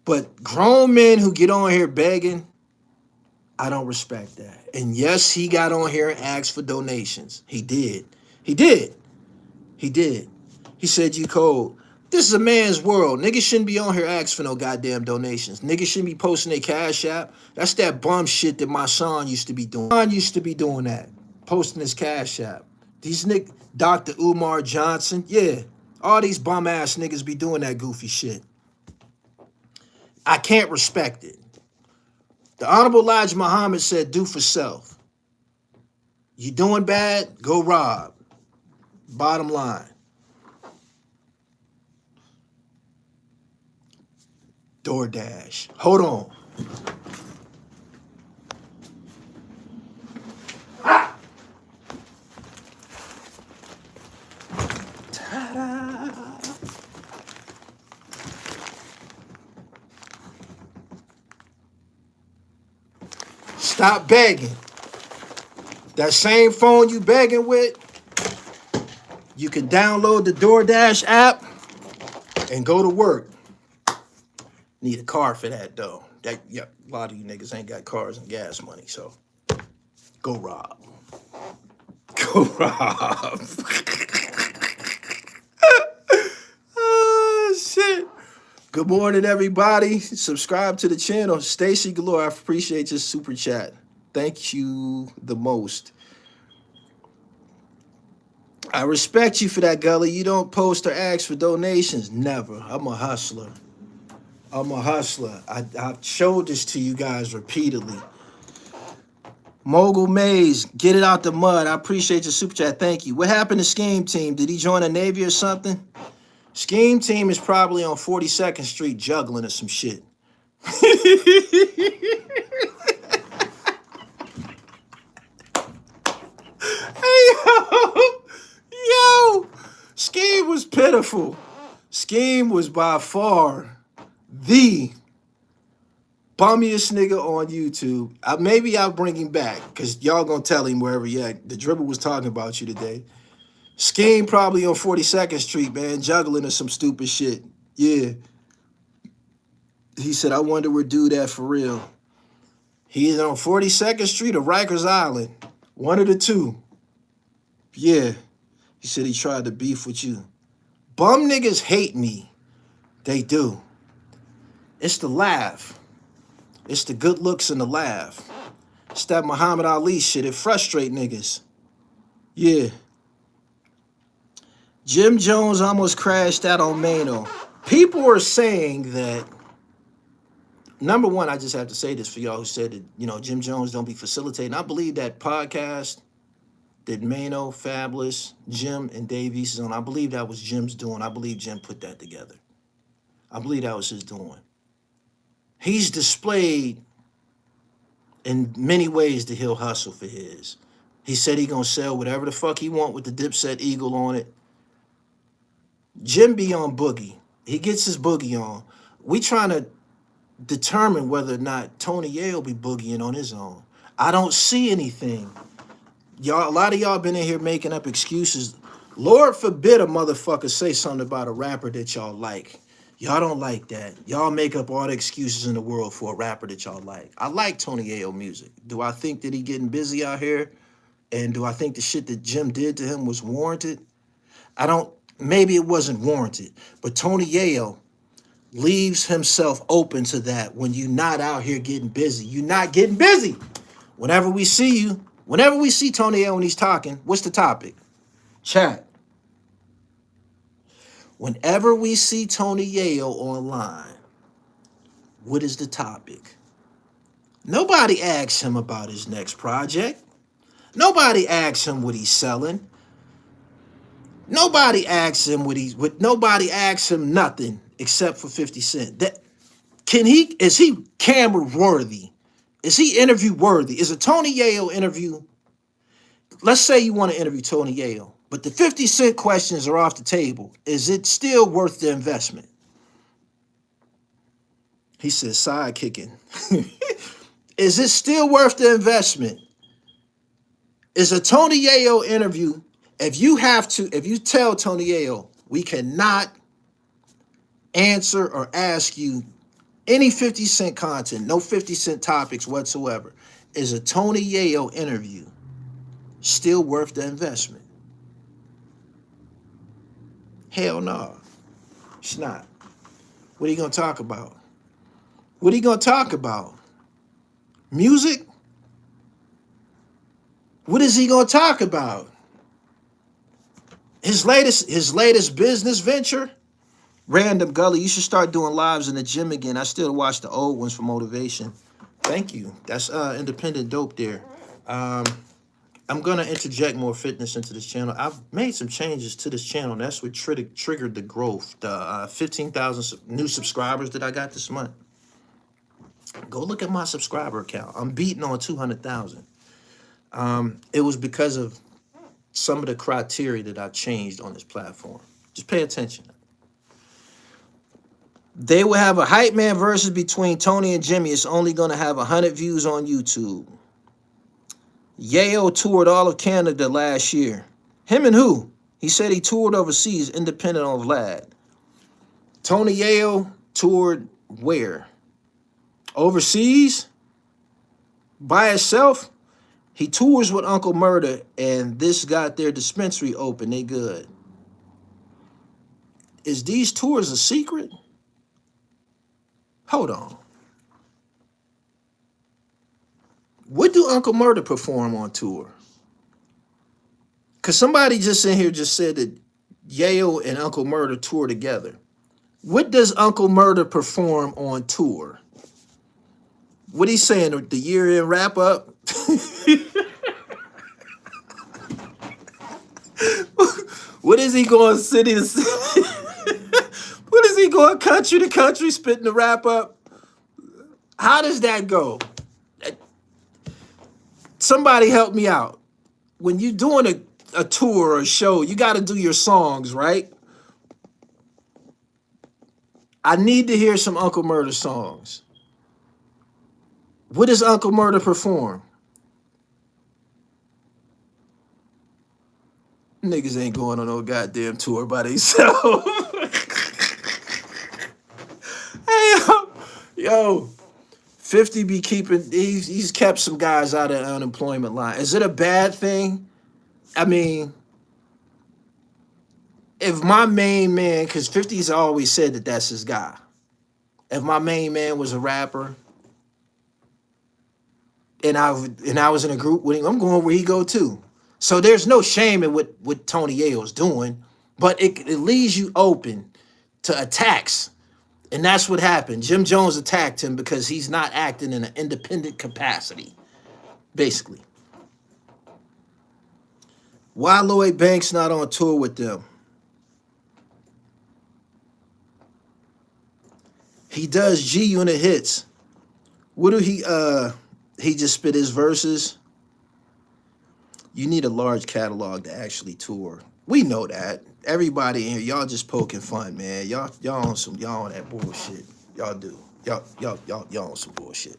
[SPEAKER 1] But grown men who get on here begging, I don't respect that. And yes, he got on here and asked for donations. He did. He did. He did. He said, you cold. This is a man's world. Niggas shouldn't be on here asking for no goddamn donations. Niggas shouldn't be posting their cash app. That's that bum shit that my son used to be doing. My son used to be doing that. Posting his cash app. These niggas, Dr. Umar Johnson, yeah. All these bum ass niggas be doing that goofy shit. I can't respect it. The Honorable Elijah Muhammad said, do for self. You doing bad, go rob. Bottom line. DoorDash. Hold on. Ta-da. Stop begging. That same phone you begging with, you can download the DoorDash app and go to work. Need a car for that though. A lot of you niggas ain't got cars and gas money, so go rob. Go rob. Oh shit. Good morning, everybody. Subscribe to the channel. Stacy Galore, I appreciate your super chat. Thank you the most. I respect you for that, Gully. You don't post or ask for donations. Never. I'm a hustler. I'm a hustler. I've showed this to you guys repeatedly. Mogul Maze, get it out the mud. I appreciate your super chat. Thank you. What happened to Scheme Team? Did he join the Navy or something? Scheme Team is probably on 42nd Street juggling or some shit. Yo, Scheme was pitiful. Scheme was by far the bummiest nigga on YouTube. Maybe I'll bring him back because y'all gonna tell him wherever he at. The Dribble was talking about you today. Scheme probably on 42nd Street, man, juggling or some stupid shit. Yeah. He said, I wonder where dude at for real. He is on 42nd Street or Rikers Island. One of the two. Yeah. He said he tried to beef with you. Bum niggas hate me. They do. It's the laugh. It's the good looks and the laugh. It's that Muhammad Ali shit. It frustrate niggas. Yeah. Jim Jones almost crashed out on Mano. People are saying that, number one, I just have to say this for y'all who said that, Jim Jones don't be facilitating. I believe that podcast that Mano, Fabulous, Jim, and Dave East is on, I believe that was Jim's doing. I believe Jim put that together. I believe that was his doing. He's displayed in many ways that he'll hustle for his. He said he gonna sell whatever the fuck he want with the Dipset Eagle on it. Jim be on boogie. He gets his boogie on. We trying to determine whether or not Tony Yayo be boogieing on his own. I don't see anything. Y'all, a lot of y'all been in here making up excuses. Lord forbid a motherfucker say something about a rapper that y'all like. Y'all don't like that. Y'all make up all the excuses in the world for a rapper that y'all like. I like Tony Yayo music. Do I think that he getting busy out here? And do I think the shit that Jim did to him was warranted? I don't. Maybe it wasn't warranted. But Tony Yayo leaves himself open to that when you're not out here getting busy. You're not getting busy. Whenever we see you, whenever we see Tony Yayo when he's talking, what's the topic? Chat. Whenever we see Tony Yayo online, what is the topic? Nobody asks him about his next project. Nobody asks him what he's selling. Nobody asks him nobody asks him nothing except for 50 Cent. Is he camera worthy? Is he interview worthy? Is a Tony Yayo interview? Let's say you want to interview Tony Yayo, but the 50 Cent questions are off the table. Is it still worth the investment? He says sidekicking. Is it still worth the investment? Is a Tony Yayo interview, if you tell Tony Yayo, we cannot answer or ask you any 50 Cent content, no 50 Cent topics whatsoever, is a Tony Yayo interview still worth the investment? Hell no, it's not. What are you going to talk about? What are you going to talk about? Music? What is he going to talk about? His latest business venture? Random Gully, you should start doing lives in the gym again. I still watch the old ones for motivation. Thank you. That's independent dope there. I'm going to interject more fitness into this channel. I've made some changes to this channel. That's what triggered the growth. The 15,000 new subscribers that I got this month. Go look at my subscriber account. I'm beating on 200,000. It was because of some of the criteria that I changed on this platform. Just pay attention. They will have a hype man versus between Tony and Jimmy. It's only going to have 100 views on YouTube. Yayo toured all of Canada last year. Him and who? He said he toured overseas independent of Vlad. Tony Yayo toured where? Overseas? By itself? He tours with Uncle Murder, and this got their dispensary open. They good. Is these tours a secret? Hold on. What do Uncle Murder perform on tour? Because somebody just in here just said that Yayo and Uncle Murder tour together. What does Uncle Murder perform on tour? What he's saying, the year-end wrap-up? What is he going city to city? What is he going country to country spitting the wrap-up? How does that go? Somebody help me out. When you're doing a tour or a show, you got to do your songs, right? I need to hear some Uncle Murder songs. What does Uncle Murder perform? Niggas ain't going on no goddamn tour by themselves. Hey, yo, 50 be keeping, he's kept some guys out of the unemployment line. Is it a bad thing? I mean, if my main man, because 50's always said that that's his guy. If my main man was a rapper, and I was in a group with him, I'm going where he go too. So there's no shame in what Tony Yayo's doing, but it leaves you open to attacks. And that's what happened. Jim Jones attacked him because he's not acting in an independent capacity, basically. Why Lloyd Banks not on tour with them? He does G-Unit hits. What do he just spit his verses? You need a large catalog to actually tour. We know that. Everybody in here, y'all just poking fun, man. Y'all on that bullshit. Y'all do. Y'all on some bullshit.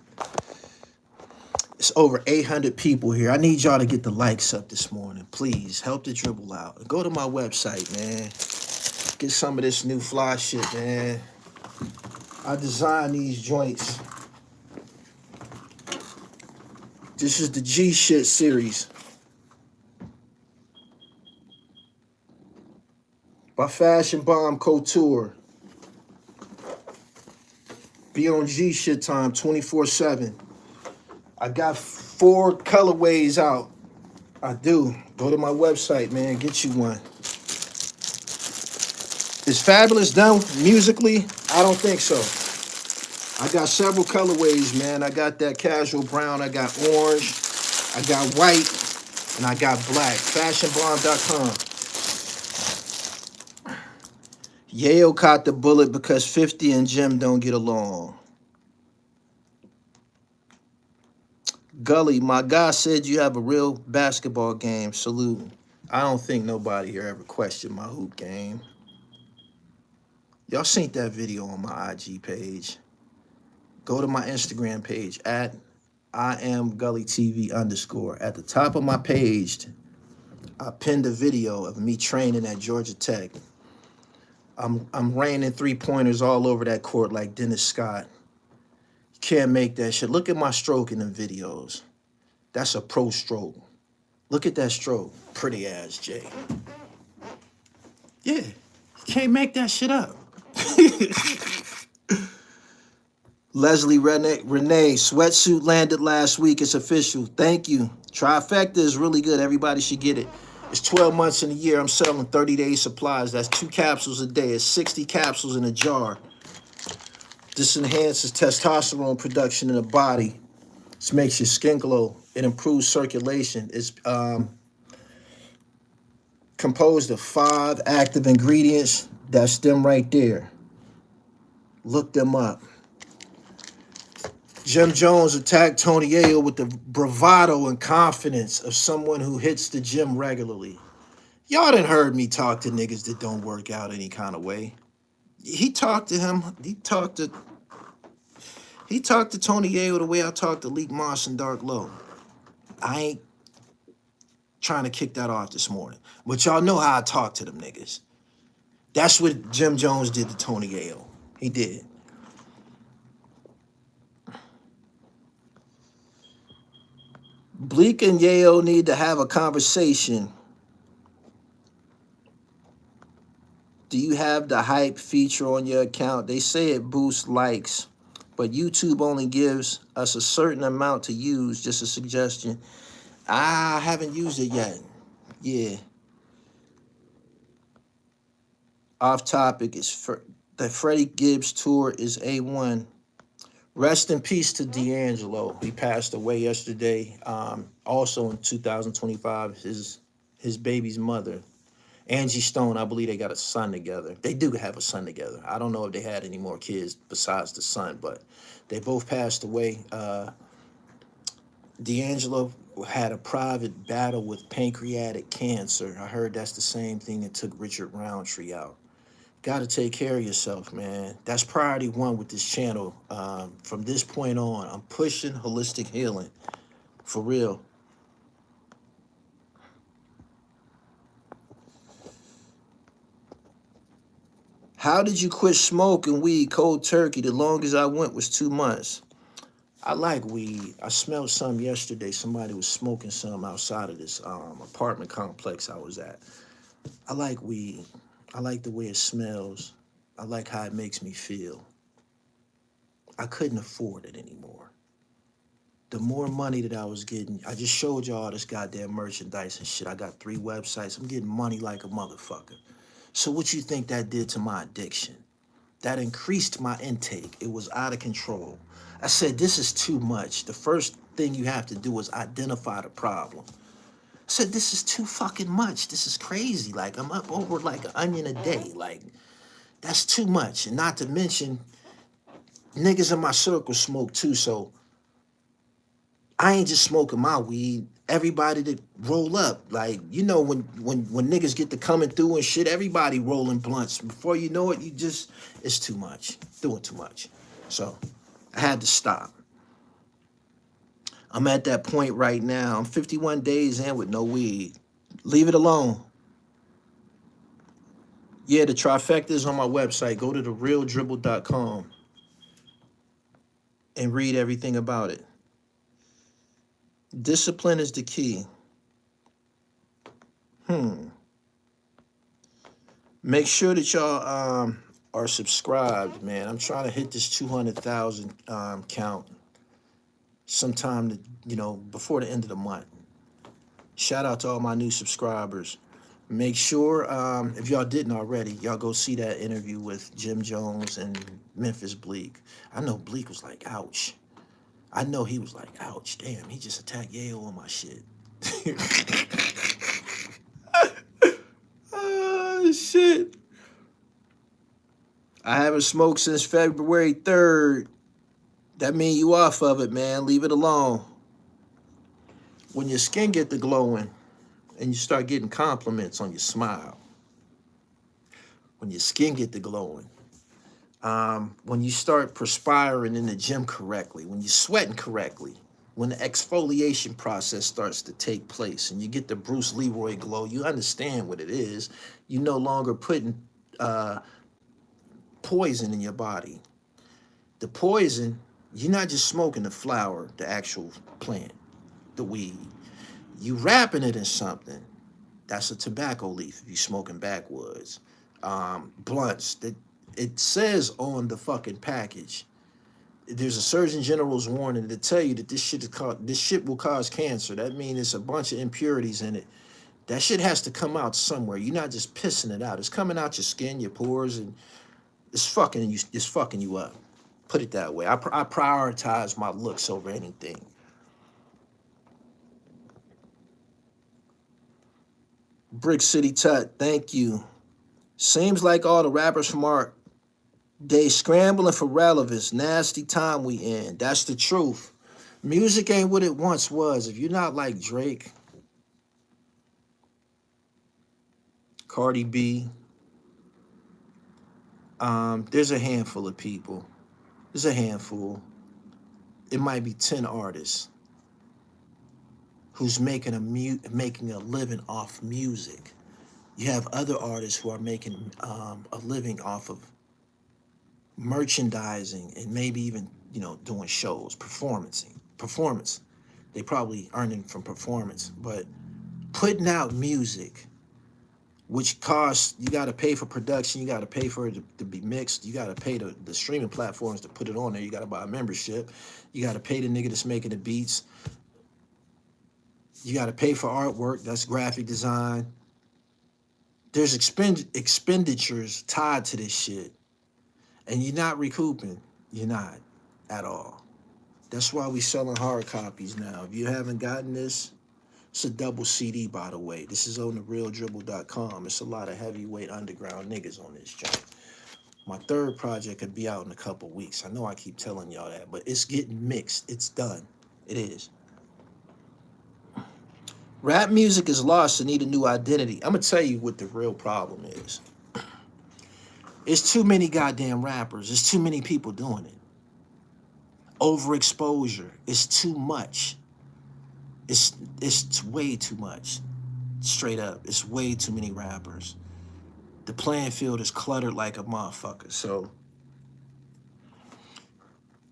[SPEAKER 1] It's over 800 people here. I need y'all to get the likes up this morning. Please help the dribble out. Go to my website, man. Get some of this new fly shit, man. I designed these joints. This is the G shit series. By Fashion Bomb Couture. Be on G shit time 24/7. I got 4 colorways out. I do. Go to my website, man. Get you one. Is Fabulous done musically? I don't think so. I got several colorways, man. I got that casual brown. I got orange. I got white. And I got black. FashionBomb.com. Yayo caught the bullet because 50 and Jim don't get along. Gully, my guy said you have a real basketball game. Salute. I don't think nobody here ever questioned my hoop game. Y'all seen that video on my IG page. Go to my Instagram page, I am gullytv _. At the top of my page, I pinned a video of me training at Georgia Tech. I'm raining 3-pointers all over that court like Dennis Scott. You can't make that shit. Look at my stroke in the videos. That's a pro stroke. Look at that stroke. Pretty ass Jay. Yeah, you can't make that shit up. Leslie Renee, sweatsuit landed last week. It's official. Thank you. TRIFECTA is really good. Everybody should get it. It's 12 months in a year. I'm selling 30-day supplies. That's 2 capsules a day. It's 60 capsules in a jar. This enhances testosterone production in the body. This makes your skin glow. It improves circulation. It's composed of 5 active ingredients. That's them right there. Look them up. Jim Jones attacked Tony Yayo with the bravado and confidence of someone who hits the gym regularly. Y'all done heard me talk to niggas that don't work out any kind of way. He talked to him. He talked to Tony Yayo the way I talked to Leek Moss and Dark Low. I ain't trying to kick that off this morning. But y'all know how I talk to them niggas. That's what Jim Jones did to Tony Yayo. He did. Bleek and Yayo need to have a conversation. Do you have the hype feature on your account? They say it boosts likes, but YouTube only gives us a certain amount to use. Just a suggestion. I haven't used it yet. Yeah. Off topic is the Freddie Gibbs tour is A1. Rest in peace to D'Angelo. He passed away yesterday. Also in 2025, his baby's mother, Angie Stone, I believe they got a son together. They do have a son together. I don't know if they had any more kids besides the son, but they both passed away. D'Angelo had a private battle with pancreatic cancer. I heard that's the same thing that took Richard Roundtree out. Got to take care of yourself, man. That's priority 1 with this channel. From this point on, I'm pushing holistic healing. For real. How did you quit smoking weed cold turkey? The longest I went was 2 months. I like weed. I smelled some yesterday. Somebody was smoking some outside of this apartment complex I was at. I like weed. I like the way it smells. I like how it makes me feel. I couldn't afford it anymore. The more money that I was getting, I just showed y'all all this goddamn merchandise and shit. I got 3 websites. I'm getting money like a motherfucker. So what you think that did to my addiction? That increased my intake. It was out of control. I said, this is too much. The first thing you have to do is identify the problem. I said, this is too fucking much. This is crazy. Like, I'm up over like an onion a day. Like, that's too much. And not to mention, niggas in my circle smoke too, so I ain't just smoking my weed. Everybody that roll up, like, you know, when niggas get to coming through and shit, everybody rolling blunts. Before you know it, it's too much. Doing too much. So I had to stop. I'm at that point right now. I'm 51 days in with no weed. Leave it alone. Yeah, the trifecta is on my website. Go to therealdribble.com and read everything about it. Discipline is the key. Make sure that y'all are subscribed, man. I'm trying to hit this 200,000 count sometime, before the end of the month. Shout out to all my new subscribers. Make sure, if y'all didn't already, y'all go see that interview with Jim Jones and Memphis Bleek. I know Bleek was like, ouch. I know he was like, ouch, damn, he just attacked Yayo on my shit. Oh, shit. I haven't smoked since February 3rd. That mean you off of it, man. Leave it alone. When your skin get to glowing and you start getting compliments on your smile, when your skin get to glowing, when you start perspiring in the gym correctly, when you're sweating correctly, when the exfoliation process starts to take place and you get the Bruce Leroy glow, you understand what it is. You're no longer putting poison in your body. The poison, you're not just smoking the flower, the actual plant, the weed. You wrapping it in something. That's a tobacco leaf if you're smoking backwoods. Blunts. It says on the fucking package, there's a Surgeon General's warning to tell you that this shit will cause cancer. That means it's a bunch of impurities in it. That shit has to come out somewhere. You're not just pissing it out. It's coming out your skin, your pores, and it's fucking you. It's fucking you up. Put it that way. I prioritize my looks over anything. Brick City Tut, thank you. Seems like all the rappers from our day scrambling for relevance. Nasty time we in. That's the truth. Music ain't what it once was. If you're not like Drake, Cardi B, there's a handful of people. There's a handful. It might be 10 artists who's making a living off music. You have other artists who are making a living off of merchandising and maybe even doing shows, performance. They probably earning from performance, but putting out music, which costs, you got to pay for production, you got to pay for it to be mixed, you got to pay the streaming platforms to put it on there, you got to buy a membership, you got to pay the nigga that's making the beats, you got to pay for artwork, that's graphic design. There's expenditures tied to this shit, and you're not recouping. You're not at all. That's why we selling hard copies now. If you haven't gotten this, it's a double CD, by the way. This is on therealdribble.com. It's a lot of heavyweight underground niggas on this joint. My third project could be out in a couple weeks. I know I keep telling y'all that, but it's getting mixed. It's done. It is. Rap music is lost and need a new identity. I'm going to tell you what the real problem is. It's too many goddamn rappers. There's too many people doing it. Overexposure. It's too much. It's way too much. Straight up. It's way too many rappers. The playing field is cluttered like a motherfucker. So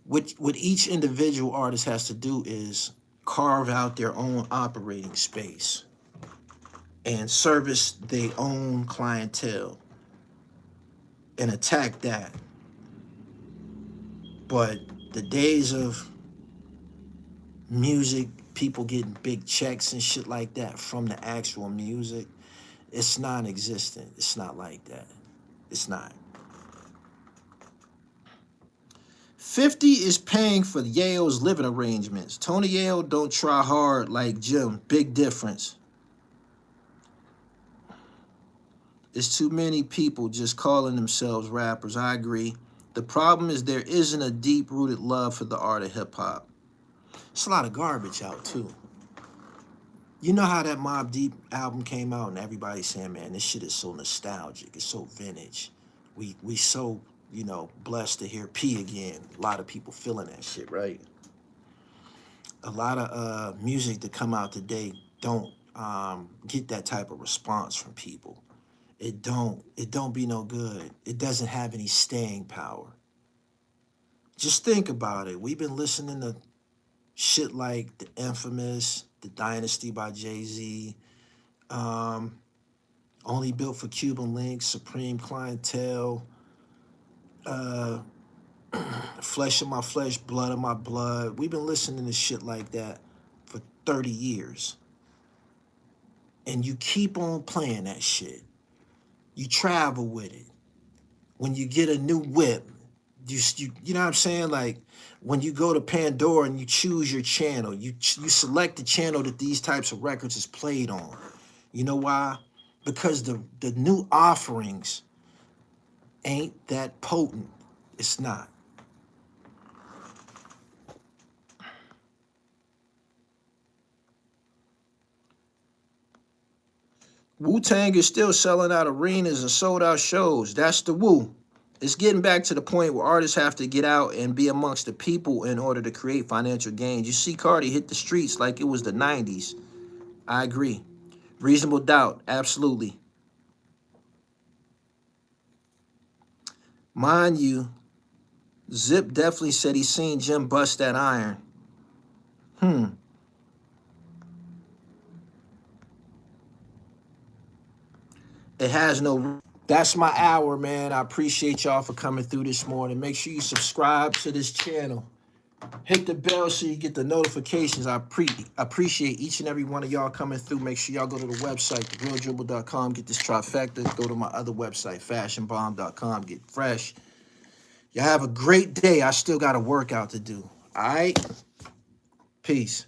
[SPEAKER 1] what each individual artist has to do is carve out their own operating space and service their own clientele and attack that. But the days of music, people getting big checks and shit like that from the actual music, it's non-existent. It's not like that. It's not. 50 is paying for Yayo's living arrangements. Tony Yayo don't try hard like Jim. Big difference. It's too many people just calling themselves rappers. I agree. The problem is there isn't a deep-rooted love for the art of hip-hop. It's a lot of garbage out, too. You know how that Mobb Deep album came out and everybody's saying, man, this shit is so nostalgic. It's so vintage. We so, blessed to hear P again. A lot of people feeling that shit, right? A lot of music that come out today don't get that type of response from people. It don't be no good. It doesn't have any staying power. Just think about it. We've been listening to shit like The Infamous, The Dynasty by Jay-Z, Only Built for Cuban Links, Supreme Clientele, Flesh of My Flesh, Blood of My Blood. We've been listening to shit like that for 30 years. And you keep on playing that shit. You travel with it. When you get a new whip, you know what I'm saying? Like when you go to Pandora and you choose your channel, you select the channel that these types of records is played on. You know why? Because the new offerings ain't that potent. It's not. Wu-Tang is still selling out arenas and sold out shows. That's the Wu. It's getting back to the point where artists have to get out and be amongst the people in order to create financial gains. You see Cardi hit the streets like it was the 90s. I agree. Reasonable doubt, absolutely. Mind you, Zip definitely said he seen Jim bust that iron. It has no... That's my hour, man. I appreciate y'all for coming through this morning. Make sure you subscribe to this channel. Hit the bell so you get the notifications. I appreciate each and every one of y'all coming through. Make sure y'all go to the website, therealdribble.com. Get this trifecta. Go to my other website, fashionbomb.com. Get fresh. Y'all have a great day. I still got a workout to do. All right? Peace.